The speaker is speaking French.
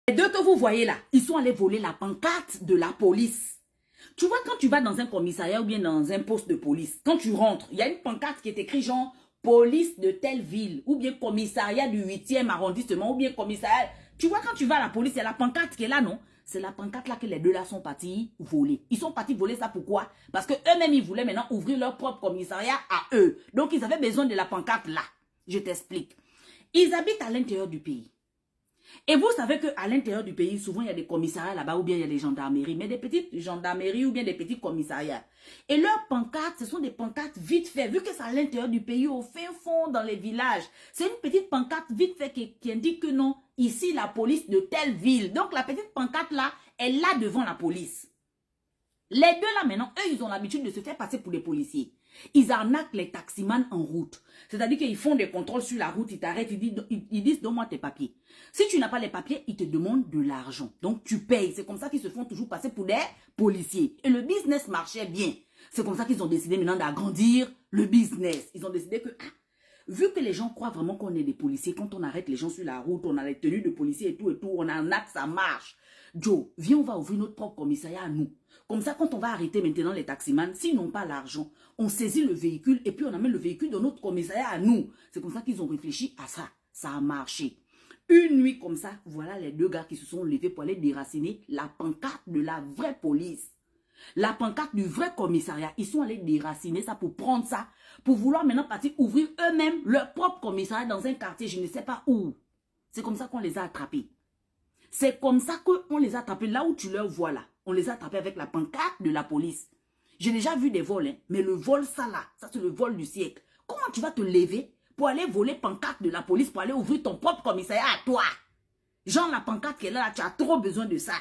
Les deux que vous voyez là, ils sont allés voler la pancarte de la police. Tu vois, quand tu vas dans un commissariat ou bien dans un poste de police, quand tu rentres, il y a une pancarte qui est écrite genre police de telle ville, ou bien commissariat du 8e arrondissement, ou bien commissariat. Tu vois, quand tu vas à la police, il y a la pancarte qui est là, non? C'est la pancarte là que les deux là sont partis voler. Ils sont partis voler ça pourquoi? Parce que eux-mêmes, ils voulaient maintenant ouvrir leur propre commissariat à eux. Donc, ils avaient besoin de la pancarte là. Je t'explique. Ils habitent à l'intérieur du pays. Et vous savez qu'à l'intérieur du pays, souvent, il y a des commissariats là-bas ou bien il y a des gendarmeries, mais des petites gendarmeries ou bien des petits commissariats. Et leurs pancartes, ce sont des pancartes vite faites, vu que c'est à l'intérieur du pays, au fin fond, dans les villages. C'est une petite pancarte vite faite qui indique que non, ici, la police de telle ville. Donc, la petite pancarte là, elle est là devant la police. Les deux là maintenant, eux, ils ont l'habitude de se faire passer pour des policiers. Ils arnaquent les taximans en route. C'est-à-dire qu'ils font des contrôles sur la route, ils t'arrêtent, ils disent donne-moi tes papiers. Si tu n'as pas les papiers, ils te demandent de l'argent. Donc tu payes. C'est comme ça qu'ils se font toujours passer pour des policiers. Et le business marchait bien. C'est comme ça qu'ils ont décidé maintenant d'agrandir le business. Ils ont décidé que, vu que les gens croient vraiment qu'on est des policiers, quand on arrête les gens sur la route, on a les tenues de policiers et tout, on arnaque, ça marche. Joe, viens, on va ouvrir notre propre commissariat à nous. Comme ça, quand on va arrêter maintenant les taximans, s'ils n'ont pas l'argent, on saisit le véhicule et puis on amène le véhicule dans notre commissariat à nous. C'est comme ça qu'ils ont réfléchi à ça. Ça a marché. Une nuit comme ça, voilà les deux gars qui se sont levés pour aller déraciner la pancarte de la vraie police. La pancarte du vrai commissariat. Ils sont allés déraciner ça pour prendre ça, pour vouloir maintenant partir ouvrir eux-mêmes leur propre commissariat dans un quartier, je ne sais pas où. C'est comme ça qu'on les a attrapés. C'est comme ça qu'on les a attrapés. Là où tu leur vois là, on les a attrapés avec la pancarte de la police. J'ai déjà vu des vols, hein, mais le vol ça là, ça c'est le vol du siècle. Comment tu vas te lever pour aller voler pancarte de la police, pour aller ouvrir ton propre commissariat à toi? Genre la pancarte qui est là, tu as trop besoin de ça.